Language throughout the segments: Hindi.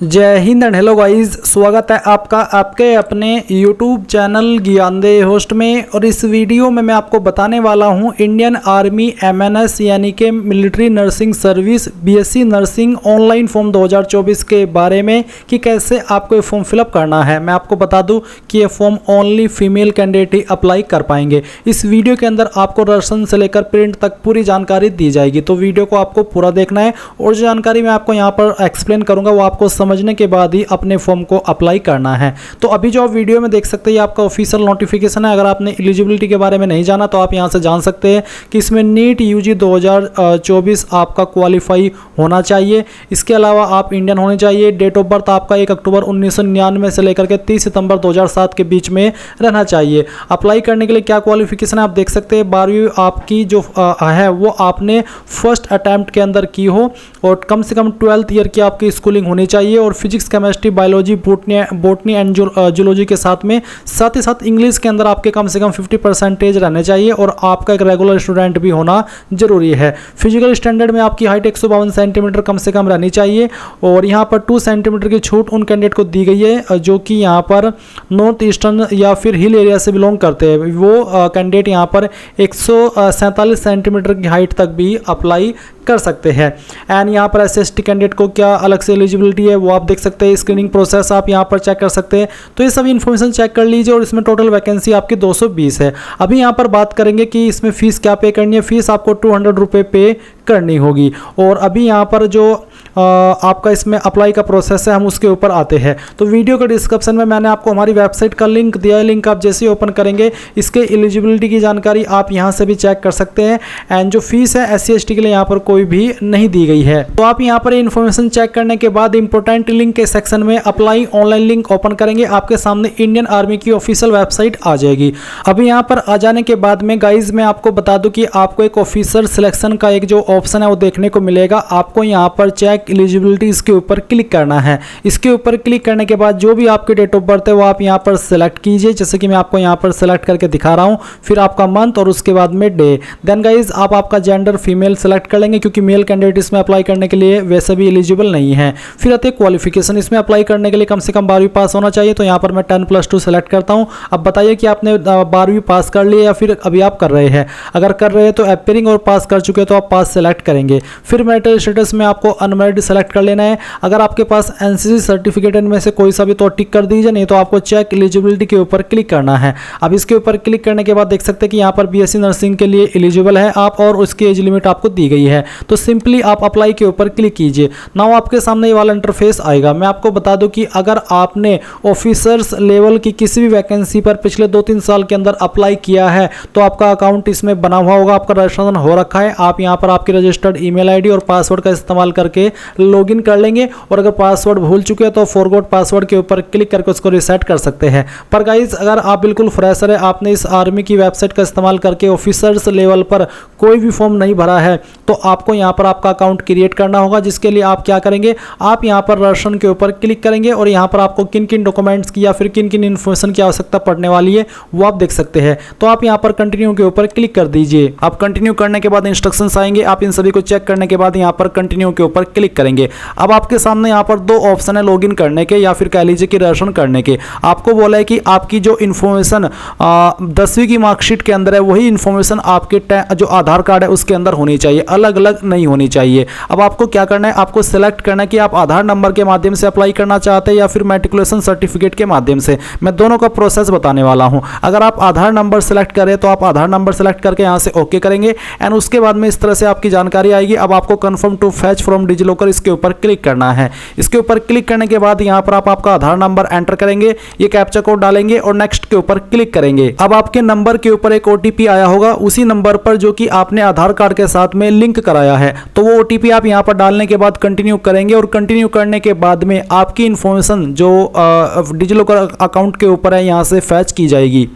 जय हिंद एंड हेलो गाइस, स्वागत है आपका आपके अपने YouTube चैनल ज्ञानदेह होस्ट में। और इस वीडियो में मैं आपको बताने वाला हूं इंडियन आर्मी MNS यानी कि military nursing service BSc nursing online form 2024 के बारे में कि कैसे आपको ये फॉर्म फिलअप करना है। मैं आपको बता दूं कि ये फॉर्म ओनली फीमेल कैंडिडेट ही अप्लाई कर पाएंगे। इस वीडियो के अंदर आपको राशन से लेकर प्रिंट तक पूरी जानकारी दी जाएगी, तो वीडियो को आपको पूरा देखना है। और जो जानकारी मैं आपको यहाँ पर एक्सप्लेन करूँगा वो आपको समझने के बाद ही अपने फॉर्म को अप्लाई करना है। तो अभी जो आप वीडियो में देख सकते हैं ये आपका ऑफिशियल नोटिफिकेशन है। अगर आपने एलिजिबिलिटी के बारे में नहीं जाना तो आप यहां से जान सकते हैं कि इसमें नीट UG 2024 आपका क्वालिफाई होना चाहिए। इसके अलावा आप इंडियन होने चाहिए। डेट ऑफ बर्थ आपका 1 अक्टूबर 1999 से लेकर के 30 सितंबर 2007 के बीच में रहना चाहिए। अप्लाई करने के लिए क्या क्वालिफिकेशन है आप देख सकते हैं। 12वीं आपकी जो है वो आपने फर्स्ट अटैम्प्ट के अंदर की हो और कम से कम 12th ईयर की आपकी स्कूलिंग होनी चाहिए। और physics, chemistry, biology, botany and zoology के साथ में साथ ही साथ इंग्लिश के अंदर आपके कम से कम 50% रहने चाहिए। और आपका एक रेगुलर स्टूडेंट भी होना जरूरी है। फिजिकल स्टैंडर्ड में आपकी हाइट 152 सेंटीमीटर कम से कम रहनी चाहिए। और यहाँ पर 2 सेंटीमीटर की छूट उन कैंडिडेट को दी गई है जो कि यहाँ पर नॉर्थ ईस्टर्न या फिर हिल एरिया से बिलोंग करते हैं। वो कैंडिडेट यहाँ पर 147 सेंटीमीटर की हाइट तक भी अप्लाई कर सकते हैं। एंड यहाँ पर SC कैंडिडेट को क्या अलग से एलिजिबिलिटी है वो आप देख सकते हैं। स्क्रीनिंग प्रोसेस आप यहाँ पर चेक कर सकते हैं। तो ये सभी इन्फॉर्मेशन चेक कर लीजिए। और इसमें टोटल वैकेंसी आपकी 220 है। अभी यहाँ पर बात करेंगे कि इसमें फीस क्या पे करनी है। फीस आपको 200 रुपये पे करनी होगी। और अभी यहाँ पर जो आपका इसमें अप्लाई का प्रोसेस है हम उसके ऊपर आते हैं। तो वीडियो के डिस्क्रिप्शन में मैंने आपको हमारी वेबसाइट का लिंक दिया है। लिंक आप जैसे ही ओपन करेंगे इसके एलिजिबिलिटी की जानकारी आप यहाँ से भी चेक कर सकते हैं। एंड जो फीस है SC ST के लिए यहाँ पर कोई भी नहीं दी गई है। तो आप यहाँ पर इन्फॉर्मेशन चेक करने के बाद इंपोर्टेंट लिंक के सेक्शन में अप्लाई ऑनलाइन लिंक ओपन करेंगे, आपके सामने इंडियन आर्मी की ऑफिशियल वेबसाइट आ जाएगी। अभी यहाँ पर आ जाने के बाद में गाइज मैं आपको बता दूं कि आपको एक ऑफिसर सिलेक्शन का एक जो ऑप्शन है वो देखने को मिलेगा। आपको यहाँ पर चेक एलिजिबिलिटी इसके ऊपर क्लिक करना है। इसके ऊपर क्लिक करने के बाद जो भी आपकी डेट ऑफ बर्थ है वो आप यहाँ पर सिलेक्ट कीजिए, जैसे कि मैं आपको यहाँ पर सिलेक्ट करके दिखा रहा हूँ। फिर आपका मंथ और उसके बाद में डे। देन गाइज आप आपका जेंडर फीमेल सेलेक्ट कर लेंगे क्योंकि मेल कैंडिडेट इसमें अप्लाई करने के लिए वैसे भी एलिजिबल नहीं है। फिर आते क्वालिफिकेशन। इसमें अप्लाई करने के लिए कम से कम 12वीं पास होना चाहिए। तो यहाँ पर मैं 10+2 सेलेक्ट करता हूँ। अब बताइए कि आपने 12वीं पास कर ली या फिर अभी आप कर रहे हैं। अगर कर रहे हैं तो अपीयरिंग और पास कर चुके तो आप पास सेलेक्ट करेंगे। फिर मैरिटल स्टेटस में आपको अनमैरिड सेलेक्ट कर लेना है। अगर आपके पास NCC सर्टिफिकेट में से कोई सा भी तो टिक कर दीजिए, नहीं तो आपको चेक एलिजिबिलिटी के ऊपर क्लिक करना है। अब इसके ऊपर क्लिक करने के बाद देख सकते हैं कि यहाँ पर BSc नर्सिंग के लिए एलिजिबल है आप और उसकी एज लिमिट आपको दी गई है। तो सिंपली आप अप्लाई के ऊपर क्लिक कीजिए। नाउ आपके सामने ये वाला इंटरफेस आएगा। मैं आपको बता दूं कि अगर आपने ऑफिसर्स लेवल की किसी भी वैकेंसी पर पिछले 2-3 साल के अंदर अप्लाई किया है तो आपका अकाउंट इसमें बना हुआ होगा, आपका रजिस्ट्रेशन हो रखा है। आप यहाँ पर आपकी रजिस्टर्ड ईमेल ID और पासवर्ड का इस्तेमाल करके लॉगिन कर लेंगे। और अगर पासवर्ड भूल चुके हैं तो फॉरगॉट पासवर्ड के ऊपर क्लिक करके उसको रीसेट कर सकते हैं। पर गाइज अगर आप बिल्कुल फ्रेशर है, आपने इस आर्मी की वेबसाइट का इस्तेमाल करके ऑफिसर्स लेवल पर कोई भी फॉर्म नहीं भरा है तो आपको यहाँ पर आपका अकाउंट क्रिएट करना होगा। जिसके लिए आप क्या करेंगे, आप यहाँ पर राशन के ऊपर क्लिक करेंगे और यहाँ पर आपको किन किन डॉक्यूमेंट्स की या फिर किन किन इन्फॉर्मेशन की आवश्यकता पड़ने वाली है वो आप देख सकते हैं। तो आप यहाँ पर कंटिन्यू के ऊपर क्लिक कर दीजिए। आप कंटिन्यू करने के बाद इंस्ट्रक्शंस आएंगे। आप इन सभी को चेक करने के बाद यहाँ पर कंटिन्यू के ऊपर क्लिक करेंगे। अब आपके सामने यहाँ पर 2 ऑप्शन है लॉगिन करने के या फिर कह लीजिए कि राशन करने के। आपको बोला है कि आपकी जो इन्फॉर्मेशन 10वीं की मार्कशीट के अंदर है वही इन्फॉर्मेशन आपके जो आधार कार्ड है उसके अंदर होनी चाहिए, अलग अलग नहीं होनी चाहिए। अब आपको क्या करना है, आपको सेलेक्ट करना है कि आप आधार नंबर के माध्यम से अप्लाई करना चाहते हैं या फिर मैट्रिकुलेशन सर्टिफिकेट के माध्यम से। मैं दोनों का प्रोसेस बताने वाला हूं। अगर आप आधार नंबर सेलेक्ट करें तो आप आधार नंबर सेलेक्ट करके यहां से ओके करेंगे। एंड उसके बाद में इस तरह से आपकी जानकारी आएगी। अब आपको confirm to fetch from DigiLocker इसके ऊपर क्लिक करना है। इसके ऊपर क्लिक करने के बाद यहां पर आप आपका आधार नंबर एंटर करेंगे, ये कैप्चा कोड डालेंगे और नेक्स्ट के ऊपर क्लिक करेंगे। अब आपके नंबर के ऊपर एक OTP आया होगा, उसी नंबर पर जो कि आपने आधार कार्ड के साथ में लिंक कराया है। तो वो OTP आप यहां पर डालने के बाद कंटिन्यू करेंगे और कंटिन्यू करने के बाद में आपकी इंफॉर्मेशन जो डिजिलॉकर अकाउंट के ऊपर है यहां से फैच की जाएगी।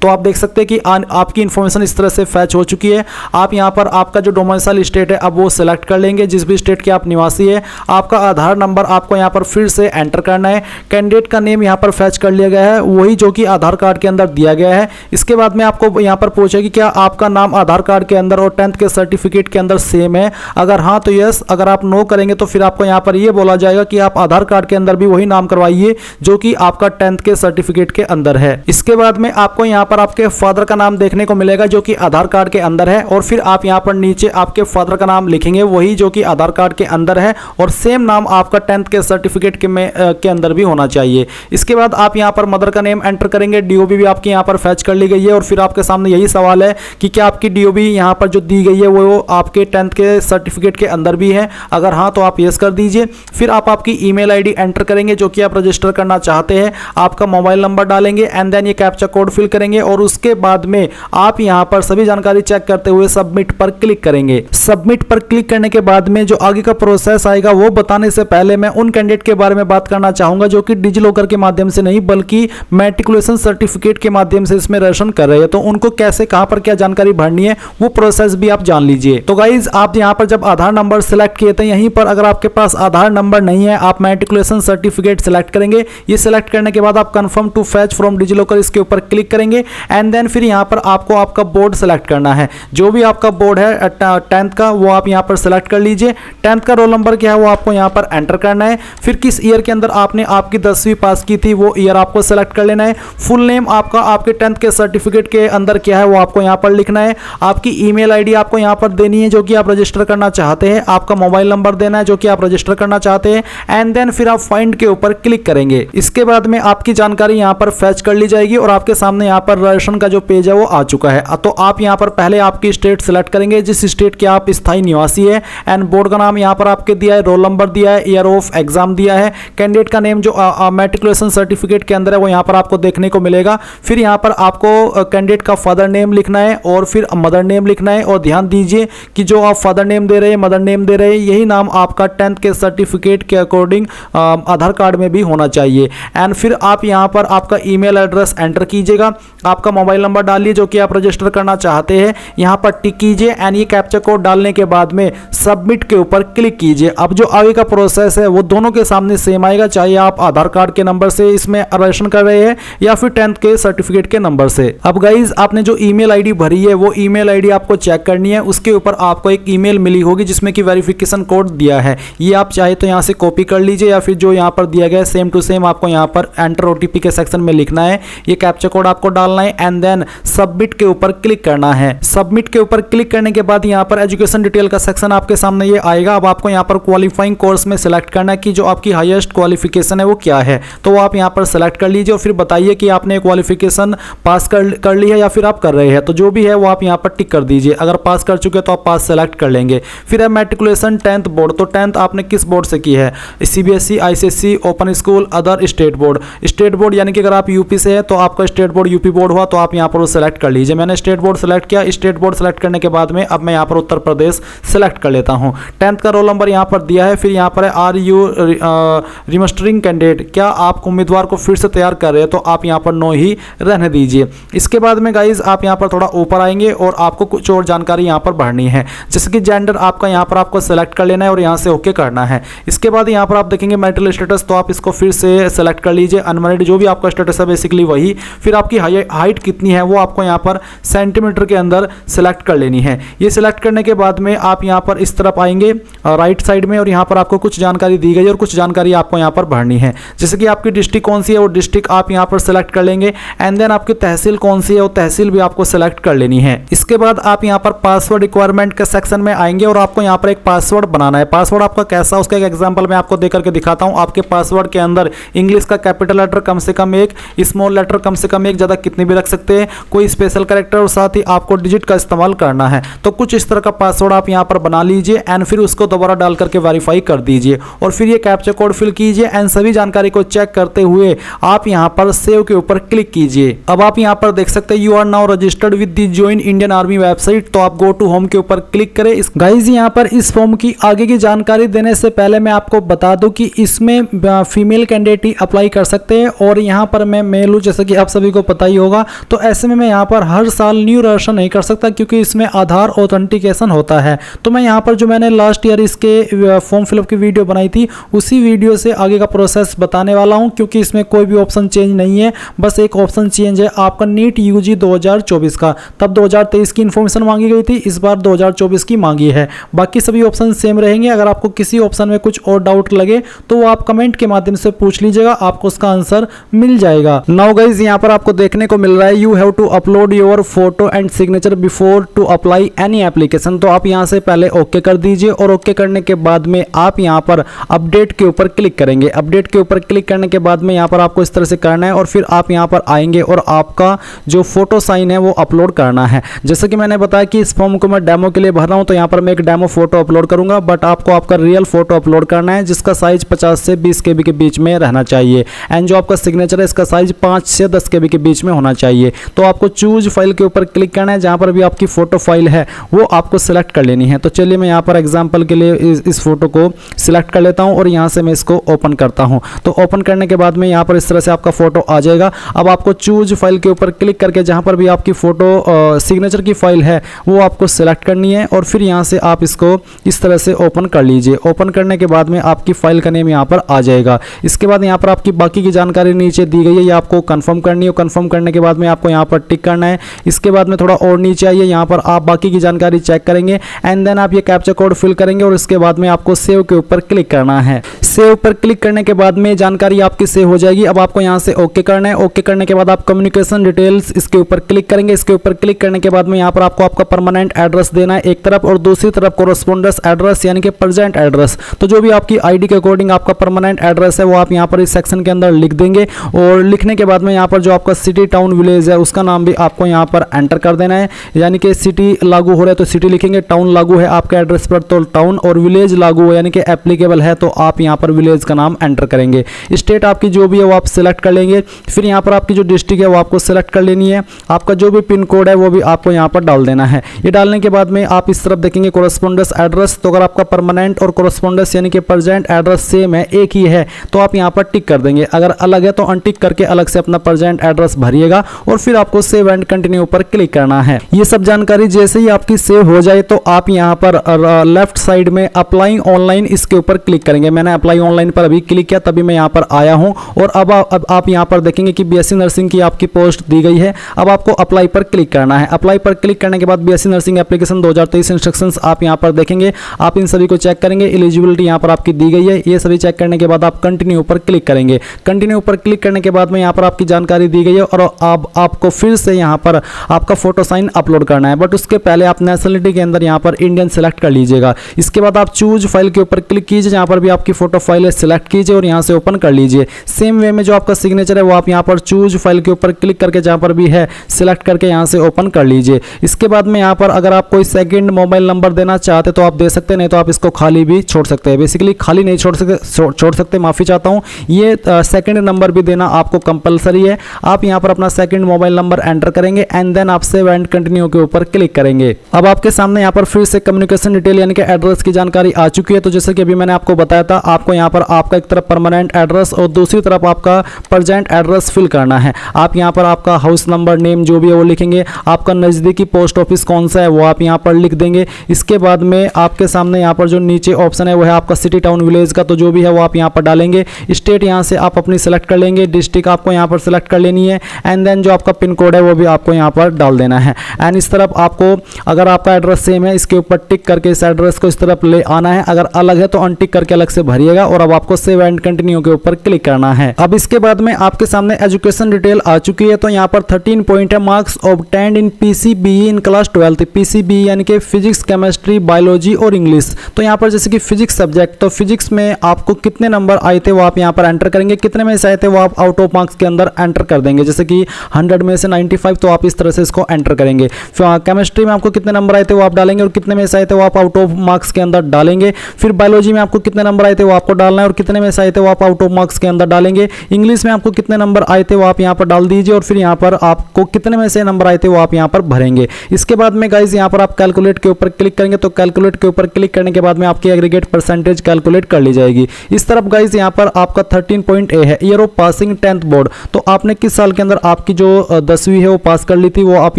तो आप देख सकते हैं कि आपकी इन्फॉर्मेशन इस तरह से फैच हो चुकी है। आप यहाँ पर आपका जो डोमिसाइल स्टेट है अब वो सिलेक्ट कर लेंगे, जिस भी स्टेट के आप निवासी है। आपका आधार नंबर आपको यहाँ पर फिर से एंटर करना है। कैंडिडेट का नेम यहाँ पर फैच कर लिया गया है, वही जो कि आधार कार्ड के अंदर दिया गया है। इसके बाद में आपको यहाँ पर पूछेगा कि क्या आपका नाम आधार कार्ड के अंदर और 10th के सर्टिफिकेट के अंदर सेम है। अगर हाँ तो यस, अगर आप नो करेंगे तो फिर आपको यहाँ पर ये बोला जाएगा कि आप आधार कार्ड के अंदर भी वही नाम करवाइए जो कि आपका 10th के सर्टिफिकेट के अंदर है। इसके बाद में आपको यहाँ पर आपके फादर का नाम देखने को मिलेगा जो कि आधार कार्ड के अंदर है, और फिर आप यहाँ पर नीचे आपके फादर का नाम लिखेंगे वही जो कि आधार कार्ड के अंदर है, और सेम नाम आपका 10th के सर्टिफिकेट के अंदर भी होना चाहिए। इसके बाद आप यहाँ पर मदर का नेम एंटर करेंगे। डीओबी भी आपकी यहाँ पर फैच कर ली गई है, और फिर आपके सामने यही सवाल है कि क्या आपकी डीओबी यहाँ पर जो दी गई है वो आपके 10th के सर्टिफिकेट के अंदर भी है। अगर हाँ तो आप यस कर दीजिए। फिर आप आपकी ईमेल आईडी एंटर करेंगे जो कि आप रजिस्टर करना चाहते हैं। आपका मोबाइल नंबर डालेंगे एंड देन ये कैप्चा कोड फिल करेंगे, और उसके बाद में आप यहाँ पर सभी जानकारी चेक करते हुए सबमिट पर क्लिक करेंगे। सबमिट पर क्लिक करने के बाद में जो आगे का प्रोसेस आएगा वो बताने से पहले मैं उन कैंडिडेट के बारे में बात करना चाहूंगा जो कि डिजिलॉकर के माध्यम से नहीं बल्कि मैट्रिकुलेशन सर्टिफिकेट के माध्यम से इसमें रजिस्ट्रेशन कर रहे हैं। तो उनको कैसे, कहां पर क्या जानकारी भरनी है वो प्रोसेस भी आप जान लीजिए। तो गाइज आप यहाँ पर जब आधार नंबर सिलेक्ट किए थे, यहीं पर अगर आपके पास आधार नंबर नहीं है आप मैट्रिकुलेशन सर्टिफिकेट सिलेक्ट करेंगे। ये सिलेक्ट करने के बाद आप confirm to fetch from DigiLocker इसके ऊपर क्लिक करेंगे एंड देन फिर यहाँ पर आपको आपका बोर्ड सेलेक्ट करना है। जो भी आपका बोर्ड है 10th का वो आप यहाँ पर सेलेक्ट कर लीजिए। 10th का रोल नंबर क्या है वो आपको यहाँ पर एंटर करना है। फिर किस ईयर के अंदर आपने आपकी 10वीं पास की थी वो ईयर आपको सेलेक्ट कर लेना है। फुल नेम आपका आपके 10th के सर्टिफिकेट के अंदर क्या है वो आपको यहाँ पर लिखना है। आपकी ईमेल आईडी आपको यहाँ पर देनी है जो कि आप रजिस्टर करना चाहते हैं। आपका मोबाइल नंबर देना है जो कि आप रजिस्टर करना चाहते हैं एंड देन फिर आप फाइंड के ऊपर क्लिक करेंगे। इसके बाद में आपकी जानकारी यहाँ पर फैच कर ली जाएगी और आपके सामने यहाँ पर रजिस्ट्रेशन का जो पेज है वो आ चुका है। तो आप यहाँ पर पहले आपकी स्टेट सेलेक्ट करेंगे, जिस स्टेट के आप स्थायी निवासी है, एंड बोर्ड का नाम यहाँ पर आपके दिया है, रोल नंबर दिया है, ईयर ऑफ एग्जाम दिया है, कैंडिडेट का नेम जो मैट्रिकुलेशन सर्टिफिकेट के अंदर है वो यहाँ पर आपको देखने को मिलेगा। फिर यहाँ पर आपको कैंडिडेट का फादर नेम लिखना है और फिर मदर नेम लिखना है, और ध्यान दीजिए कि जो आप फादर नेम दे रहे हैं, मदर नेम दे रहे हैं, यही नाम आपका 10th के सर्टिफिकेट के अकॉर्डिंग आधार कार्ड में भी होना चाहिए। एंड फिर आप यहाँ पर आपका ईमेल एड्रेस एंटर कीजिएगा, आपका मोबाइल नंबर डालिए जो कि आप रजिस्टर करना चाहते हैं, यहाँ पर टिक कीजिए एंड ये कैप्चा कोड डालने के बाद में सबमिट के ऊपर क्लिक कीजिए। अब जो आगे का प्रोसेस है वो दोनों के सामने सेम आएगा, चाहे आप आधार कार्ड के नंबर से इसमें रजिस्ट्रेशन कर रहे हैं या फिर 10th के सर्टिफिकेट के नंबर से। अब गाइज आपने जो ईमेल आईडी भरी है वो ईमेल आईडी आपको चेक करनी है। उसके ऊपर आपको एक ईमेल मिली होगी जिसमें कि वेरिफिकेशन कोड दिया है। ये आप चाहे तो यहाँ से कॉपी कर लीजिए या फिर जो यहाँ पर दिया गया है सेम टू सेम आपको यहाँ पर एंटर ओटीपी के सेक्शन में लिखना है। ये कैप्चा कोड आपको डालना है एंड देन सबमिट के ऊपर क्लिक करना है। सबमिट के ऊपर क्लिक करने के बाद यहाँ पर एजुकेशन डिटेल का सेक्शन आपके सामने ये आएगा। अब आपको यहाँ पर क्वालिफाइंग कोर्स में सिलेक्ट करना है कि जो आपकी हाईएस्ट क्वालिफिकेशन है वो क्या है, तो वो आप यहाँ पर सेलेक्ट कर लीजिए और फिर बताइए कि आपने क्वालिफिकेशन पास कर ली है या फिर आप कर रहे हैं। तो जो भी है वो आप यहाँ पर टिक कर दीजिए। अगर पास कर चुके तो आप पास सेलेक्ट कर लेंगे। फिर है मैट्रिकुलेशन 10th बोर्ड, तो 10th आपने किस बोर्ड से की है, CBSE, ICSE, open school, other, state board. State board यानी कि अगर आप यूपी से है तो आपका स्टेट बोर्ड यूपी बोर्ड हुआ, तो आप यहाँ पर वो सेलेक्ट कर लीजिए। मैंने स्टेट बोर्ड सेलेक्ट किया। स्टेट बोर्ड सेलेक्ट करने के बाद में अब मैं यहाँ पर उत्तर प्रदेश सेलेक्ट कर लेता हूँ। 10th का रोल नंबर यहाँ पर दिया है। फिर यहाँ पर है आर यू रिमस्टरिंग कैंडिडेट, क्या आप उम्मीदवार को फिर से तैयार कर रहे हैं, तो आप यहाँ पर नो ही रहने दीजिए। इसके बाद में गाइज आप यहाँ पर थोड़ा ऊपर आएंगे और आपको कुछ और जानकारी यहाँ पर भरनी है, जैसे कि जेंडर आपका यहाँ पर आपको सेलेक्ट कर लेना है और यहाँ से ओके करना है। इसके बाद यहाँ पर आप देखेंगे मैरिटल स्टेटस, तो आप इसको फिर से सेलेक्ट कर लीजिए। अनमैरिड जो भी आपका स्टेटस है बेसिकली वही। फिर आपकी हाइट कितनी है वो आपको यहाँ पर सेंटीमीटर के अंदर सेलेक्ट कर लेनी है। ये सिलेक्ट करने के बाद में आप यहाँ पर इस तरफ आएंगे राइट साइड में, और यहाँ पर आपको कुछ जानकारी दी गई और कुछ जानकारी आपको यहाँ पर भरनी है, जैसे कि आपकी डिस्ट्रिक्ट कौन सी है वो डिस्ट्रिक्ट आप यहाँ पर सेलेक्ट कर लेंगे एंड देन आपकी तहसील कौन सी है वो तहसील भी आपको सेलेक्ट कर लेनी है। इसके बाद आप यहाँ पर पासवर्ड रिक्वायरमेंट के सेक्शन में आएंगे और आपको यहाँ पर एक पासवर्ड बनाना है। पासवर्ड आपका कैसा, उसका एक एग्जांपल मैं आपको देकर के दिखाता हूँ। आपके पासवर्ड के अंदर इंग्लिश का कैपिटल लेटर कम से कम एक, स्मॉल लेटर कम से कम एक, ज़्यादा कितने भी रख सकते हैं, कोई स्पेशल कैरेक्टर और साथ ही आपको डिजिट का इस्तेमाल करना है। तो कुछ इस तरह का पासवर्ड आप यहाँ पर बना लीजिए एंड फिर उसको दोबारा डाल करके वेरीफाई कर दीजिए और फिर ये कैप्चा कोड फिल कीजिए एंड सभी जानकारी को चेक करते हुए आप यहाँ पर सेव के ऊपर क्लिक कीजिए। अब आप यहाँ पर देख सकते हैं you are now registered with the join Indian army website, तो आप गो टू होम के ऊपर क्लिक करें। गाइज यहाँ पर इस फॉर्म की आगे की जानकारी देने से पहले मैं आपको बता दूं कि इसमें फीमेल कैंडिडेट ही अप्लाई कर सकते हैं और यहाँ पर मैं मेल हूँ, जैसा कि आप सभी को पता ही होगा। होगा। तो ऐसे में मैं यहाँ पर हर साल न्यू रजिस्ट्रेशन नहीं कर सकता क्योंकि इसमें आधार ऑथेंटिकेशन होता है। तो मैं यहाँ पर जो मैंने लास्ट ईयर इसके फॉर्म फिलअप की वीडियो बनाई थी उसी वीडियो से आगे का प्रोसेस बताने वाला हूँ, क्योंकि इसमें कोई भी ऑप्शन चेंज नहीं है, बस एक ऑप्शन चेंज है आपका नीट यूजी 2024 का। तब 2023 की इन्फॉर्मेशन मांगी गई थी, इस बार 2024 की मांगी है। बाकी सभी ऑप्शन सेम रहेंगे। अगर आपको किसी ऑप्शन में कुछ और डाउट लगे तो वो आप कमेंट के माध्यम से पूछ लीजिएगा, आपको उसका आंसर मिल जाएगा। नाउ गाइज यहाँ पर आपको देखने को मिल रहा है you have to upload your photo and signature before to apply any application. तो आप यहाँ से पहले ओके कर दीजिए और ओके करने के बाद में आप यहाँ पर अपडेट के ऊपर क्लिक करेंगे। अपडेट के ऊपर क्लिक करने के बाद में यहाँ पर आपको इस तरह से करना है और फिर आप यहाँ पर आएंगे और आपका जो फोटो साइन है वो अपलोड करना है। जैसे कि मैंने बताया कि इस फॉर्म को मैं डेमो के लिए भर रहा हूँ, तो यहाँ पर मैं एक डेमो फोटो अपलोड करूंगा, बट आपको आपका रियल फोटो अपलोड करना है जिसका साइज 50 से 20 KB के बीच में रहना चाहिए। एंड जो आपका सिग्नेचर है इसका साइज 5 से 10 KB के बीच में होना चाहिए। तो आपको चूज फाइल के ऊपर क्लिक करना है, जहां पर भी आपकी फोटो फाइल है वो आपको सिलेक्ट कर लेनी है। तो चलिए मैं यहाँ पर एग्जाम्पल के लिए इस फोटो को सिलेक्ट कर लेता हूँ और यहाँ से मैं इसको ओपन करता हूँ। तो ओपन करने के बाद में यहाँ पर इस तरह से आपका फोटो आ जाएगा। अब आपको चूज फाइल के ऊपर क्लिक करके जहां पर भी आपकी फोटो सिग्नेचर की फाइल है वो आपको सिलेक्ट करनी है और फिर यहाँ से आप इसको इस तरह से ओपन कर लीजिए। ओपन करने के बाद में आपकी फाइल का नेम यहाँ पर आ जाएगा। इसके बाद यहाँ पर आपकी बाकी की जानकारी नीचे दी गई है, ये आपको कंफर्म करनी है। कंफर्म करने के बाद में आपको यहाँ पर टिक करना है। इसके बाद में थोड़ा और नीचे आइए, यहाँ पर आप बाकी की जानकारी चेक करेंगे एंड देन आप ये कैप्चा कोड फिल करेंगे और इसके बाद में आपको सेव के ऊपर क्लिक करना है। सेव पर क्लिक करने के बाद में जानकारी आपकी सेव हो जाएगी। अब आपको यहाँ से ओके करना है। ओके करने के बाद आप कम्युनिकेशन डिटेल्स इसके ऊपर क्लिक करेंगे। इसके ऊपर क्लिक करने के बाद में यहाँ पर आपको आपका परमानेंट एड्रेस देना है एक तरफ और दूसरी तरफ कोरस्पोंडेंस एड्रेस यानी कि प्रेजेंट एड्रेस। तो जो भी आपकी आईडी के अकॉर्डिंग आपका परमानेंट एड्रेस है वो आप यहाँ पर इस सेक्शन के अंदर लिख देंगे और लिखने के बाद में यहाँ पर जो आपका सिटी टाउन विलेज है उसका नाम भी आपको यहाँ पर एंटर कर देना है। यानी कि सिटी लागू हो रहा है तो सिटी लिखेंगे, टाउन लागू है आपके एड्रेस पर तो टाउन, और विलेज लागू है यानी कि एप्लीकेबल है तो आप यहाँ पर विलेज का नाम एंटर करेंगे। स्टेट आपकी जो भी है वो आप सिलेक्ट कर लेंगे। फिर यहाँ पर आपकी जो डिस्ट्रिक्ट है वो आपको सिलेक्ट कर लेनी है। आपका जो भी पिन कोड है वो भी आपको यहाँ पर डाल देना है। ये डालने के बाद में आप इस तरफ देखेंगे कोरस्पोंडेंस एड्रेस। तो अगर आपका परमानेंट और कोरस्पोंडेंस यानी कि प्रेजेंट एड्रेस सेम है, एक ही है, तो आप यहाँ पर टिक कर देंगे। अगर अलग है तो अनटिक करके अलग से अपना प्रेजेंट एड्रेस भरिएगा और फिर आपको सेव एंड कंटिन्यू पर क्लिक करना है। ये सब जानकारी जैसे ही आपकी सेव हो जाए तो आप यहाँ पर लेफ्ट साइड में अप्लाई ऑनलाइन इसके ऊपर क्लिक करेंगे। मैंने अप्लाई ऑनलाइन पर अभी क्लिक किया तभी मैं यहाँ पर आया हूँ और अब आप यहाँ पर देखेंगे कि बीएससी नर्सिंग की आपकी पोस्ट दी गई है। अब आपको अप्लाई पर क्लिक करना है। अप्लाई पर क्लिक करने के बाद बीएससी नर्सिंग एप्लीकेशन 2023 इंस्ट्रक्शंस आप यहाँ पर देखेंगे। आप इन सभी को चेक करेंगे। एलिजिबिलिटी यहाँ पर आपकी दी गई है, ये सभी चेक करने के बाद आप कंटिन्यू पर क्लिक करेंगे। कंटिन्यू पर क्लिक करने के बाद में यहाँ पर आपकी जानकारी दी गई है और अब आपको फिर से यहाँ पर आपका फोटो साइन अपलोड करना है, बट उसके पहले आप नेशनलिटी के अंदर यहाँ पर इंडियन सेलेक्ट कर लीजिएगा। इसके बाद आप चूज फाइल के ऊपर क्लिक कीजिए, जहाँ पर भी आपकी फोटो फाइल है सिलेक्ट कीजिए और यहाँ से ओपन कर लीजिए। सेम वे में जो आपका सिग्नेचर है वो आप यहाँ पर चूज फाइल के ऊपर क्लिक करके जहाँ पर भी है सिलेक्ट करके यहाँ से ओपन कर लीजिए। इसके बाद में यहाँ पर अगर आप कोई सेकंड मोबाइल नंबर देना चाहते तो आप दे सकते हैं, नहीं तो आप इसको खाली भी छोड़ सकते हैं। बेसिकली खाली नहीं छोड़ सकते, माफी चाहता हूँ। ये सेकंड नंबर भी देना आपको कंपलसरी है। आप यहाँ पर अपना सेकंड मोबाइल नंबर एंटर करेंगे एंड देन आप सेव एंड कंटिन्यू के ऊपर क्लिक करेंगे। अब आपके सामने यहाँ पर फिर से कम्युनिकेशन डिटेल यानी कि एड्रेस की जानकारी आ चुकी है। तो जैसे कि अभी मैंने आपको बताया था, आपको यहाँ पर आपका एक तरफ परमानेंट एड्रेस और दूसरी तरफ आपका प्रेजेंट एड्रेस फिल करना है। आप यहाँ पर आपका हाउस नंबर नेम जो भी है वो लिखेंगे। आपका नज़दीकी पोस्ट ऑफिस कौन सा है वो आप यहाँ पर लिख देंगे। इसके बाद में आपके सामने यहाँ पर जो नीचे ऑप्शन है वो है आपका सिटी टाउन विलेज का, तो जो भी है वो आप यहाँ पर डालेंगे। स्टेट यहाँ से आप अपनी सेलेक्ट कर लेंगे। डिस्ट्रिक्ट आपको यहाँ पर सेलेक्ट कर लेनी है एंड देन जो आपका पिन कोड है वो भी आपको यहाँ पर डाल देना है। एंड इस तरफ आपको अगर आपका एड्रेस सेम है इसके ऊपर टिक करके इस एड्रेस को इस तरफ ले आना है। अगर अलग है तो अनटिक करके अलग से भरिएगा और अब आपको सेव एंड कंटिन्यू के ऊपर क्लिक करना है। अब इसके बाद में आपके सामने एजुकेशन डिटेल आ चुकी है। तो यहाँ पर 13 पॉइंट है, marks obtained in PCBE in class 12। PCBE यानी कि फिजिक्स, केमिस्ट्री, बायोलॉजी और इंग्लिश। तो यहाँ पर जैसे कि फिजिक्स सब्जेक्ट, तो फिजिक्स में आपको कितने नंबर आए थे वो आप यहाँ पर एंटर करेंगे। कितने में से आए थे वो आप आउट ऑफ मार्क्स के अंदर एंटर कर देंगे। जैसे कि 100 में से 95, तो आप इस तरह से इसको एंटर करेंगे। केमिस्ट्री में आपको कितने नंबर आए थे वो आप डालेंगे और कितने में से आए थे वो आप आउट ऑफ मार्क्स के अंदर डालेंगे। फिर बायोलॉजी में आपको कितने नंबर आए थे वो आपको डालना है और कितने में से आए थे वो आप आउट ऑफ मार्क्स के अंदर डालेंगे। इंग्लिश में आपको कितने नंबर आए थे वो आप यहाँ पर डाल दीजिए और फिर यहाँ पर आपको कितने में से नंबर आए थे वो आप यहाँ पर भरेंगे। इसके बाद में गाइज यहाँ पर आप कैलकुलेट के ऊपर क्लिक करेंगे। तो कैलकुलेट के ऊपर क्लिक करने के बाद में आपकी एग्रीगेट परसेंटेज कैलकुलेट कर ली जाएगी। इस तरफ गाइज यहाँ पर आपका 13 पॉइंट ए है, year of passing 10th board. तो आपने किस साल के अंदर आपकी जो 10वीं है वो पास कर ली थी वो आप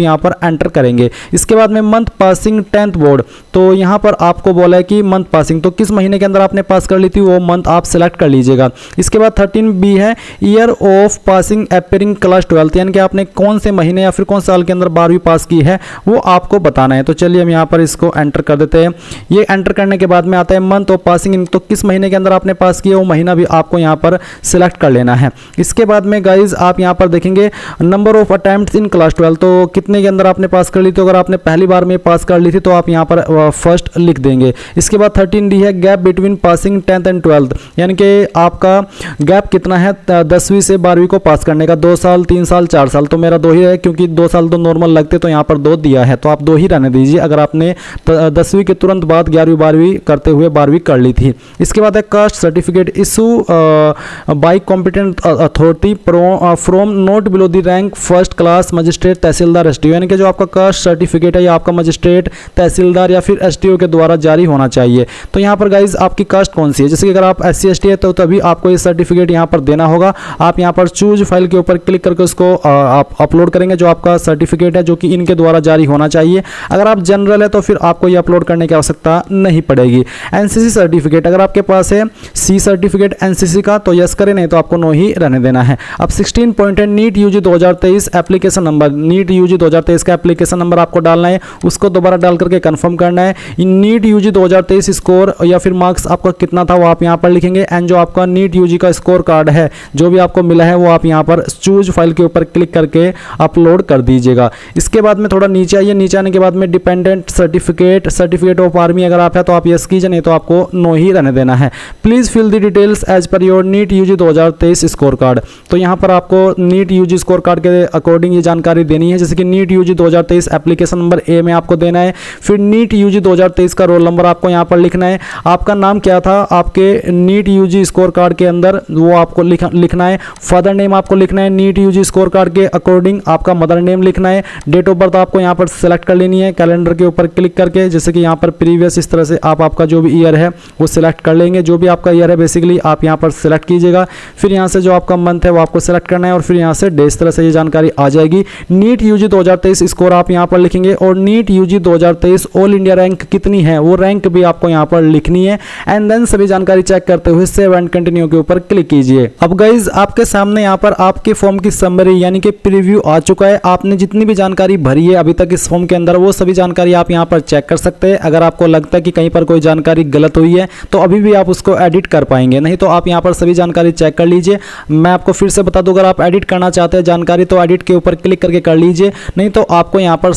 यहाँ पर एंटर करेंगे। इसके बाद में मंथ पासिंग 10th बोर्ड, तो यहाँ पर आपको बोला है कि मंथ पासिंग, तो किस महीने के अंदर आपने पास कर ली थी वो मंथ आप सेलेक्ट कर लीजिएगा। इसके बाद 13B है year of passing appearing class 12th, यानी कि आपने कौन से महीने या फिर कौन साल के अंदर 12वीं पास की है वो आपको बताना है। तो चलिए हम यहाँ पर इसको एंटर कर देते हैं। ये एंटर करने के बाद में आता है मंथ ऑफ पासिंग, तो किस महीने के अंदर आपने पास किया वो महीना भी आपको यहाँ पर सिलेक्ट कर लेना है। इसके बाद में गाइज आप यहाँ पर देखेंगे number of attempts in class 12, तो कितने के अंदर आपने पास कर ली थी। अगर आपने पहली बार में पास कर ली थी तो आप यहाँ पर फर्स्ट लिख देंगे। इसके बाद 13D है gap between passing 10th and 12th, यानी कि आपका गैप कितना है 10वीं से 12वीं को पास करने का, 2 साल 3 साल 4 साल, तो मेरा 2 ही है क्योंकि 2 साल तो नॉर्मल लगते तो यहाँ पर 2 दिया है, तो आप 2 ही रहने दीजिए अगर आपने 10वीं के तुरंत बाद 11वीं 12वीं करते हुए 12वीं कर ली थी। इसके बाद है caste certificate issue bye competent authority from not below the rank first class magistrate tehsildar STO, यानी कि जो आपका कास्ट सर्टिफिकेट है या आपका मजिस्ट्रेट तहसीलदार या फिर एसटीओ के द्वारा जारी होना चाहिए। तो यहाँ पर गाइज आपकी कास्ट कौन सी है, जैसे कि अगर आप SC ST है तो तभी आपको ये सर्टिफिकेट यहाँ पर देना होगा। आप यहाँ पर चूज फाइल के ऊपर क्लिक करके उसको आप अपलोड करेंगे जो आपका सर्टिफिकेट है जो कि इनके द्वारा जारी होना चाहिए। अगर आप जनरल है तो फिर आपको ये अपलोड करने की आवश्यकता नहीं पड़ेगी। NCC सर्टिफिकेट अगर आपके पास है C सर्टिफिकेट NCC का तो यस करें, नहीं तो आपको नो ही रहने देना है। अब 16 पॉइंट है NEET UG 2023 application number, NEET UG 2023 का एप्लीकेशन नंबर आपको डालना है, उसको दोबारा डाल करके कंफर्म करना है। नीट UG 2023 स्कोर या फिर मार्क्स आपका कितना था वो आप यहाँ पर लिखेंगे, एंड जो आपका नीट UG का स्कोर कार्ड है जो भी आपको मिला है वो आप यहाँ पर चूज फाइल के ऊपर क्लिक करके अपलोड कर दीजिएगा। इसके बाद में थोड़ा नीचे आइए, नीचे आने के बाद में डिपेंडेंट सर्टिफिकेट ऑफ आर्मी अगर आप है तो आप यस कीजिए, नहीं तो आपको नो ही रहने देना है। Please fill the details as per your NEET UG 2023 score card, तो यहाँ पर आपको नीट UG स्कोर कार्ड के अकॉर्डिंग ये जानकारी देनी है, जैसे कि NEET UG 2023 application number A में आपको देना है, फिर नीट UG 2023 का रोल नंबर आपको यहाँ पर लिखना है, आपका नाम क्या था आपके नीट UG स्कोर कार्ड के अंदर वो आपको लिखना है, फादर नेम आपको लिखना है नीट UG स्कोर कार्ड के अकॉर्डिंग, आपका मदर नेम लिखना है, डेट ऑफ बर्थ आपको यहाँ पर सेलेक्ट कर लेनी है कैलेंडर के ऊपर क्लिक करके, जैसे कि यहाँ पर प्रीवियस इस तरह से आप आपका जो भी ईयर है वो सिलेक्ट कर लेंगे, जो भी आपका ईयर है बेसिकली आप यहाँ पर सिलेक्ट कीजिएगा। फिर यहाँ से जो आपका मंथ है वो आपको सेलेक्ट करना है और फिर यहाँ से डे, इस तरह से ये जानकारी आ जाएगी। नीट UG 2023 स्कोर आप यहाँ पर लिखेंगे और NEET UG 2023 all India rank कितनी है वो रैंक भी आपको यहाँ पर लिखनी है, एंड देन सभी जानकारी चेक करते हुए सेव एंड कंटिन्यू के ऊपर क्लिक कीजिए। अब गाइज आपके सामने यहाँ पर आपके फॉर्म की समरी यानी कि प्रीव्यू आ चुका है। आपने जितनी भी जानकारी भरी है अभी तक इस फॉर्म के अंदर वो सभी जानकारी आप यहाँ पर चेक कर सकते हैं। अगर आपको लगता है कि कहीं पर कोई जानकारी गलत हुई है तो अभी भी आप उसको एडिट कर पाएंगे, नहीं तो आप यहाँ पर सभी जानकारी चेक कर लीजिए। मैं आपको फिर से बता दूं, अगर आप एडिट करना चाहते हैं जानकारी तो एडिट के ऊपर क्लिक करके कर लीजिए, नहीं तो आपको यहाँ पर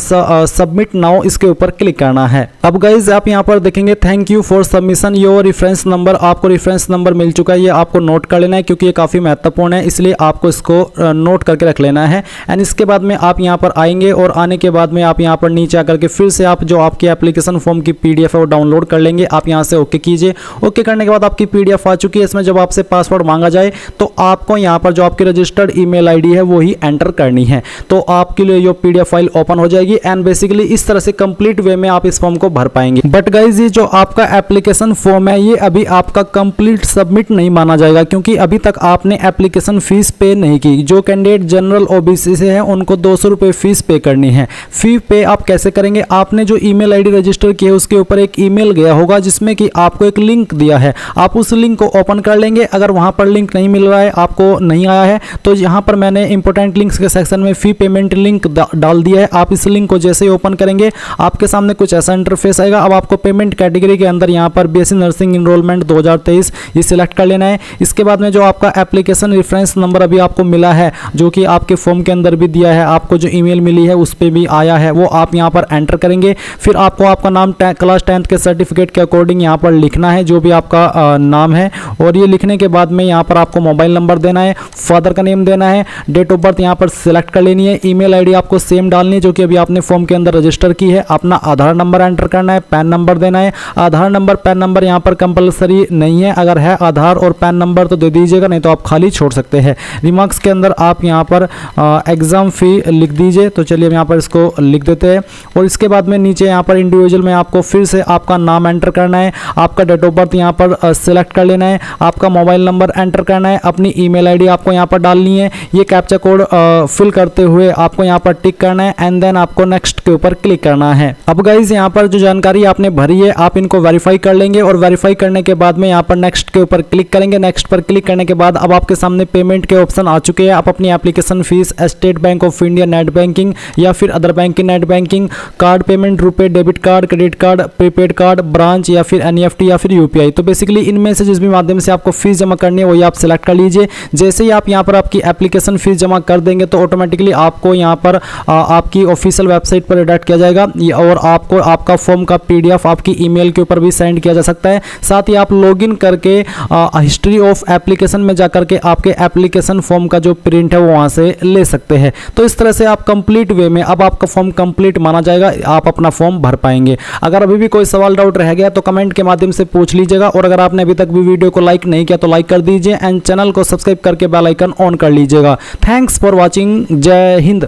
सबमिट नाउ इसके ऊपर क्लिक करना है। अब गाइज आप यहाँ पर देखेंगे thank you for submission your reference number, आपको रेफरेंस नंबर मिल चुका है, ये आपको नोट कर लेना है क्योंकि ये काफ़ी महत्वपूर्ण है, इसलिए आपको इसको नोट करके रख लेना है। एंड इसके बाद में आप यहाँ पर आएंगे और आने के बाद में आप यहाँ पर नीचे आकर के फिर से आप जो आपके एप्लीकेशन फॉर्म की PDF है वो डाउनलोड कर लेंगे। आप यहाँ से ओके कीजिए, ओके करने के बाद आपकी PDF आ चुकी है। इसमें जब आपसे पासवर्ड मांगा जाए तो आपको यहाँ पर जो आपकी रजिस्टर्ड ईमेल ID है वो ही एंटर करनी है, तो आपके लिए ये PDF फाइल ओपन हो जाएगी एंड बेसिकली इस तरह से कंप्लीट वे में आप इस फॉर्म को भर पाएंगे। बट गाइज ये जो आपका एप्लीकेशन फॉर्म है ये अभी आपका कंप्लीट सबमिट नहीं माना जाएगा क्योंकि अभी तक आपने एप्लीकेशन फीस पे नहीं की। जो कैंडिडेट जनरल OBC से है उनको 200 रुपये फीस पे करनी है। फी पे आप कैसे करेंगे, आपने जो ईमेल ID रजिस्टर की है उसके ऊपर एक ईमेल गया होगा जिसमें कि आपको एक लिंक दिया है, आप उस लिंक को ओपन कर लेंगे। अगर वहां पर लिंक नहीं मिल रहा है, आपको नहीं आया है, तो यहाँ पर मैंने इंपॉर्टेंट लिंक्स के सेक्शन में फी पेमेंट लिंक डाल दिया है। आप इस लिंक को जैसे ही ओपन करेंगे आपके सामने कुछ ऐसा इंटरफेस आएगा। अब आपको पेमेंट कैटेगरी के अंदर यहाँ पर BSc नर्सिंग इनरोलमेंट 2023 ये सिलेक्ट कर लेना है। इसके बाद में जो आपका एप्लीकेशन रेफरेंस नंबर अभी आपको मिला है जो कि आपके फॉर्म के अंदर भी दिया है, आपको जो ईमेल मिली है उस पर भी आया है, वो आप यहाँ पर एंटर करेंगे। फिर आपको आपका नाम क्लास 10th के सर्टिफिकेट के अकॉर्डिंग यहाँ पर लिखना है जो भी आपका नाम है, और ये लिखने के बाद में यहाँ पर आपको मोबाइल नंबर देना है, फादर का नेम देना है, डेट ऑफ बर्थ यहाँ पर सिलेक्ट कर लेनी है, ईमेल ID आपको सेम डालनी है जो कि अभी आपने फॉर्म के अंदर रजिस्टर की है, अपना आधार नंबर एंटर करना है, पैन नंबर देना है। आधार नंबर पैन नंबर यहाँ पर कंपलसरी नहीं है, अगर है आधार और पैन नंबर तो दे दीजिएगा, नहीं तो आप खाली छोड़ सकते हैं। रिमार्क्स के अंदर आप यहाँ पर एग्जाम फी लिख दीजिए, तो चलिए हम यहाँ पर इसको लिख देते हैं। और इसके बाद में नीचे यहाँ पर इंडिविजुअल में आपको फिर से आपका नाम एंटर करना है, आपका डेट ऑफ बर्थ यहाँ पर सिलेक्ट कर लेना है, आपका मोबाइल नंबर एंटर करना है, अपनी ईमेल ID आपको यहाँ पर डालनी है। ये कैप्चा कोड कोड फिल करते हुए आपको यहाँ पर टिक करना है एंड देन आपको नेक्स्ट के ऊपर क्लिक करना है। अब गाइज यहाँ पर जो जानकारी आपने भरी है आप इनको वेरीफाई कर लेंगे और वेरीफाई करने के बाद में यहाँ पर नेक्स्ट के ऊपर क्लिक करेंगे। नेक्स्ट पर क्लिक करने के बाद अब आपके सामने पेमेंट के ऑप्शन आ चुके हैं। आप अपनी application fees state bank of India net banking या फिर अदर बैंक की नेट बैंकिंग, कार्ड पेमेंट, रुपए, debit card, credit card, prepaid card, branch या फिर एनईएफटी या फिर यूपीआई, तो बेसिकली इनमें से जिस भी माध्यम से आपको फीस जमा करनी है वही आप सिलेक्ट कर लीजिए। जैसे ही आप यहाँ पर आपकी एप्लीकेशन फीस जमा कर देंगे तो ऑटोमेटिकली आपको यहाँ पर आपकी ऑफिशियल वेबसाइट पर रिडायरेक्ट किया जाएगा और आपको आपका फॉर्म का पीडीएफ आपकी ईमेल के ऊपर भी सेंड किया जा सकता है। साथ ही आप लॉगिन करके हिस्ट्री ऑफ एप्लीकेशन में जाकर के आपके एप्लीकेशन फॉर्म का जो प्रिंट है वो वहाँ से ले सकते हैं। तो इस तरह से आप कंप्लीट वे में अब आपका फॉर्म कंप्लीट माना जाएगा, आप अपना फॉर्म भर पाएंगे। अगर अभी भी कोई सवाल डाउट रह गया तो कमेंट के माध्यम से पूछ लीजिएगा और अगर आपने अभी तक भी वीडियो को लाइक नहीं किया तो लाइक कर दीजिए एंड चैनल को सब्सक्राइब करके बेल आइकन ऑन कर लीजिएगा। Thanks for watching. जय हिंद।